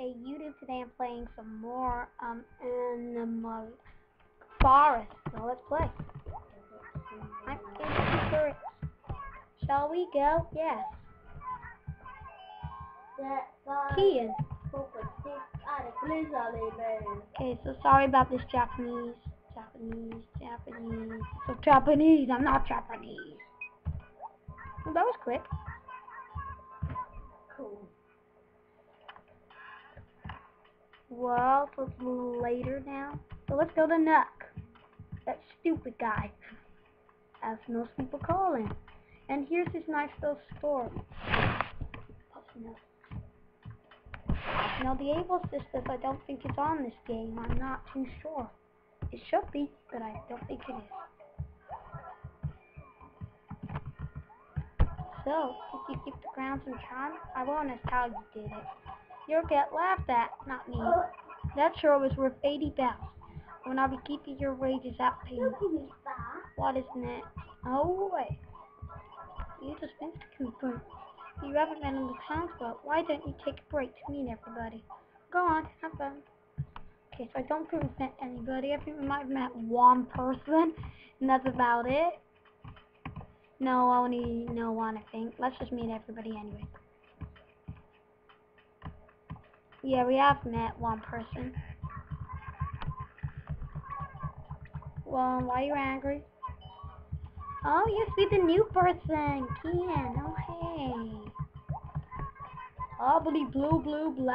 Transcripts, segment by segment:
Hey YouTube, today I'm playing some more Animal Forest. So let's play. I'm in it. Shall we go? Yes. Key in. Okay, so sorry about this Japanese. So Japanese, I'm not Japanese. Well, that was quick. Cool. Well, so it's a little later now. So let's go to Nook. That stupid guy, as most people call him. And here's his nice little story. Now the able sisters, I don't think it's on this game. I'm not too sure. It should be, but I don't think it is. So, did you keep the ground some charm? I won't ask how you did it. You'll get laughed at, not me. That sure was worth 80 bells. When I'll be keeping your wages out paid. What is next? Oh, wait. You just missed a confirm. You haven't been in the town, but why don't you take a break to meet everybody? Go on, have fun. Okay, so I don't think we've met anybody. I think we might have met one person, and that's about it. No, only no one, I think. Let's just meet everybody anyway. Yeah, we have met one person. Well, why are you angry? Oh, you see the new person, Kian. Oh, hey. Oh, blue, blah.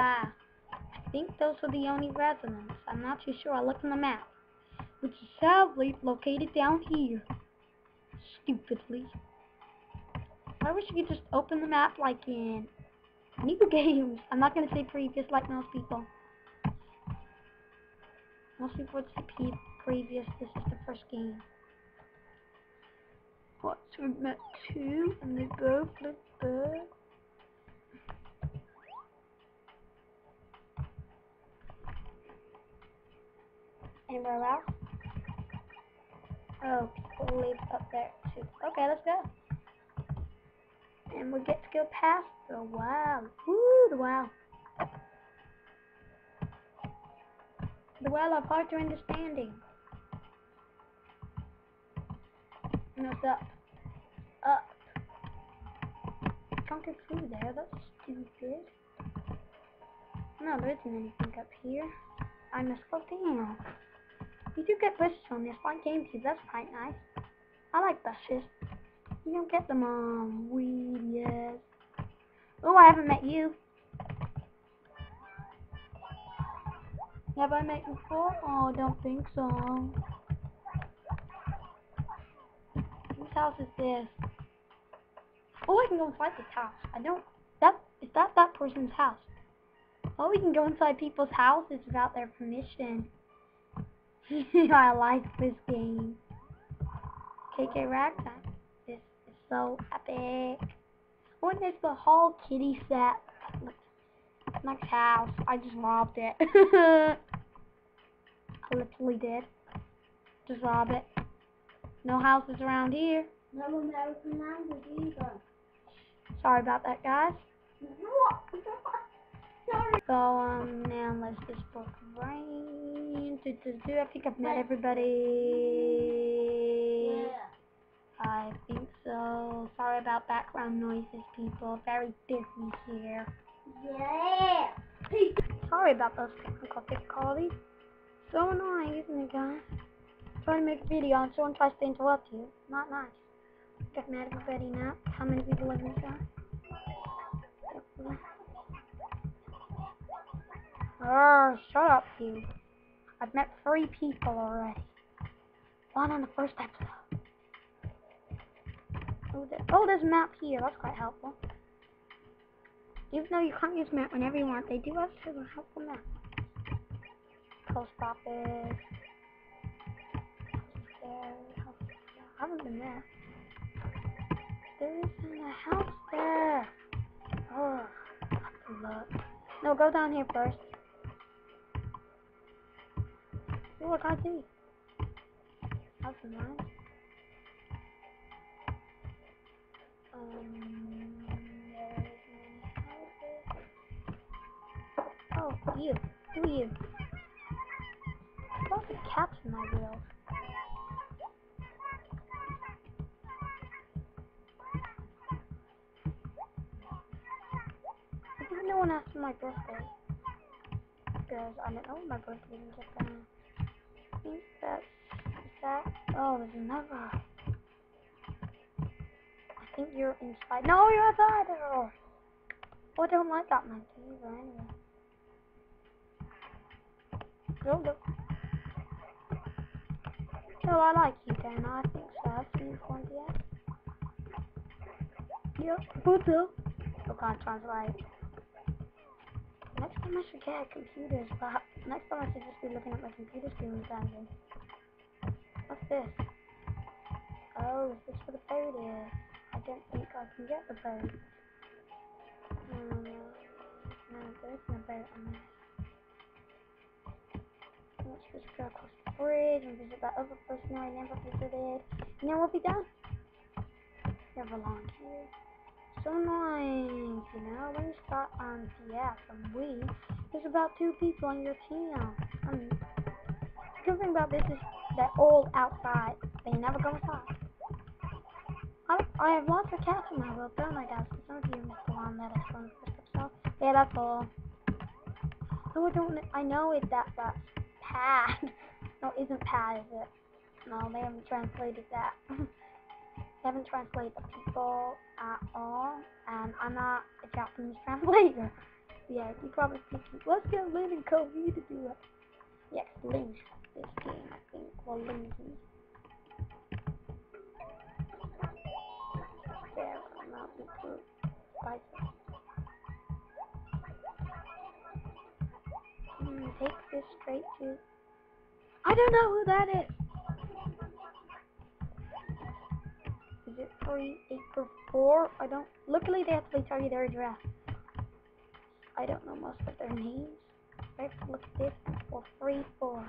I think those are the only residents. I'm not too sure. I looked on the map, which is sadly located down here. Stupidly. I wish you could just open the map like in new games. I'm not gonna say previous like most people. Most people would say previous. This is the first game. What? So we met two, and they both look good. Anywhere else? Oh, people live up there too. Okay, let's go. And we get to go past the wow. Woo, the wow. The well of hard to understanding. No, it's up. Up. Can't get through there, that's stupid. No, there isn't anything up here. I must go down. You do get bushes on this, like GameCube, that's quite nice. I like bushes. You don't get them on weed, yes. Oh, I haven't met you. Have I met you before? Oh, I don't think so. Whose house is this? Oh, I can go inside this house. Is that person's house? Oh, we can go inside people's houses without their permission. I like this game. KK Ragtime. This is so epic. Oh, and there's the whole kitty set. Next house. I just robbed it. I literally did. Just rob it. No houses around here. No American language either. Sorry about that, guys. Sorry. So, now let's just book rain. I think I've met everybody. Yeah. I think so. Sorry about background noises, people. Very busy here. Yeah. Sorry about those technical difficulties. So annoying, isn't it, guys? Trying to make a video and someone tries to interrupt you. Not nice. I've met everybody now. How many people live in this house? Oh, shut up, you. I've met 3 people already. 1 on the first episode. Oh, there's a map here. That's quite helpful. Even though you can't use map whenever you want, they do have a helpful map. Post office. I haven't been there. There isn't a house there. Oh, I have to look. No, go down here first. Oh, I can't see. That's nice. There's many houses. Oh, Oh, you. Who are you? Lots of cats in my wheels. I think no one asked for my birthday. Because I don't know my birthday in Japan. I think that's... Is that... Oh, there's another. I think you're inside. No, you're outside! Oh, I don't like that monkey either, anyway. Go, go. No, I like you, Dan. I think so. I've seen you one yet. Yep, what's up? I can't translate. Next time I should get computers, but next time I should just be looking at my computer screen standing. What's this? Oh, is this for the party? I don't think I can get the boat. No, there isn't a boat on this. Let's just go across the bridge and visit that other person I never visited. And then we'll be done. Never long here. So nice, you know, when you start on TF and Wii, there's about 2 people on your team. And the good thing about this is they're all outside. They never go inside. I have lots of cats in my world, don't I, guys? Some of you missed the one that I saw in the first episode. Yeah, that's all. No, I know that's pad. No, it isn't pad, is it? No, they haven't translated that. They haven't translated the people at all, and I'm not a Japanese translator. Yeah, you probably thinking, let's get Lynn and Kobe to do it. Yes, lose this game, I think. We'll lose me. There will not be good. Spices. Take this straight to... I don't know who that is! Is it 3844? I don't... Luckily they actually tell you their address. I don't know most of their names. I have to look at this. 434.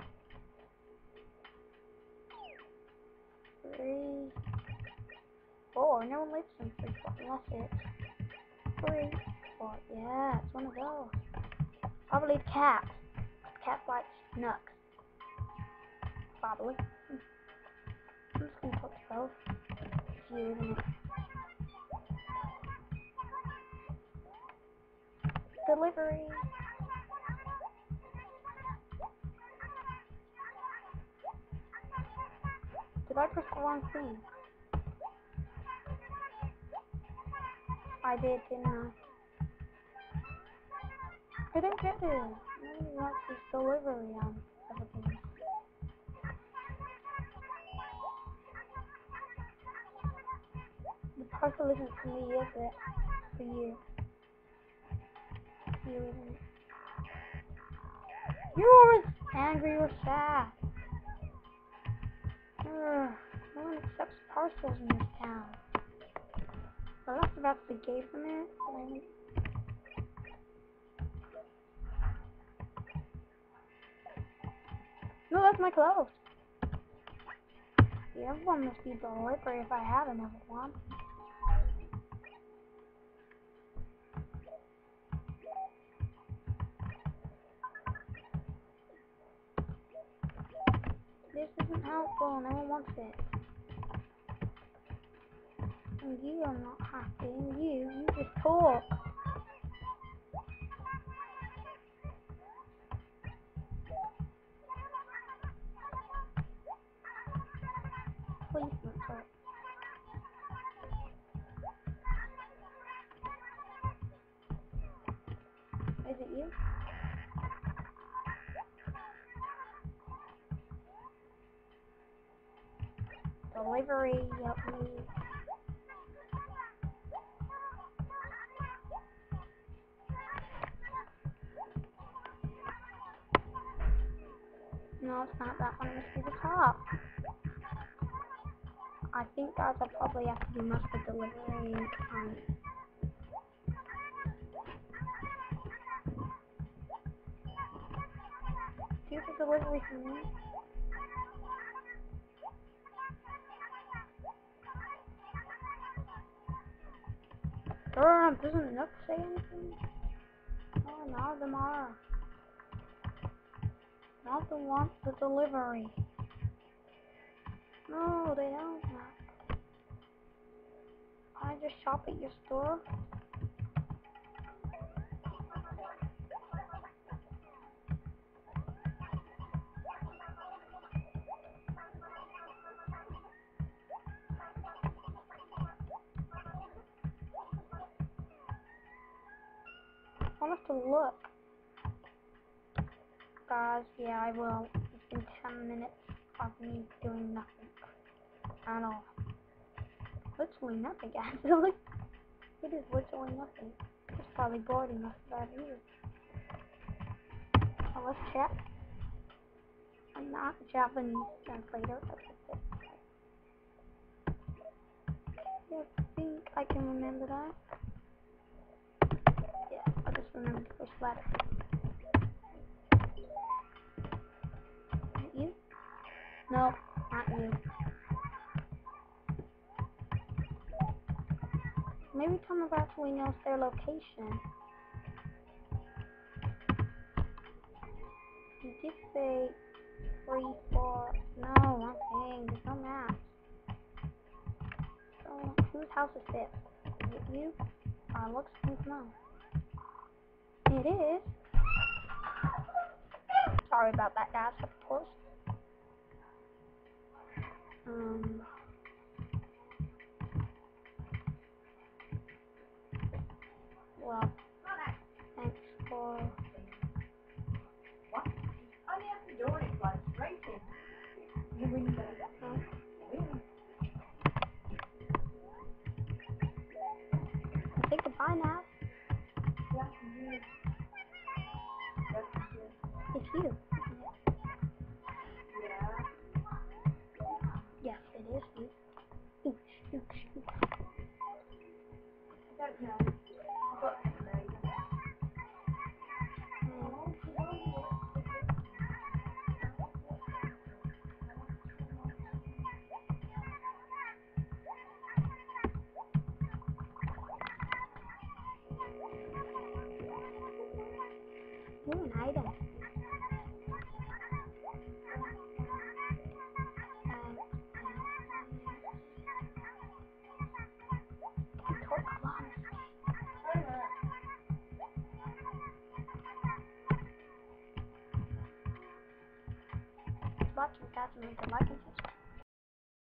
3... 4. No one lives in 3, 4 unless it's 3, 4. Yeah, it's one of those. Probably cat. Cat likes Nook. Probably. I'm just gonna put both. It's you, isn't it? Delivery. Did I press the wrong thing? I did, didn't I? I don't get it. Nobody wants this delivery on everything. The parcel isn't for me, is it? For you. You, isn't it? You're always angry or sad. No one accepts parcels in this town. Well, that's about to be gay for a minute. No, that's my clothes. The other one must be delivery if I have another one. This isn't helpful. No one wants it. And you are not happy. And you just talk. Please don't talk. Is it you? Delivery, help me. No, it's not that one. It must be the top. I think guys, I'll probably have to do most of the delivery. Do the delivery for me. Doesn't Nook say anything? Oh, none of them are. Not the one, the delivery. No, they don't. I just shop at your store. I want us to look. Guys, yeah, I will. It's been 10 minutes of me doing nothing at all. Literally nothing, actually. It is literally nothing. It's probably bored enough that here. So let's check. I'm not a Japanese translator. I think I can remember that. Yeah, I just remembered the first letter. You? No, not you. Maybe Tom actually knows their location. He did say 3, 4. No, I'm saying there's no maps. So, whose house is this? Is it you? Looks like no. It is. Sorry about that, guys, of course. Well, thanks for... What? Oh, yeah, the door is like racing. You ring the Say goodbye now. Yeah, you. That's good. It's you. Yeah. Yes, it is you. Oosh, oosh, oosh. I don't know. But Ooh, an item. Watch you guys make a like.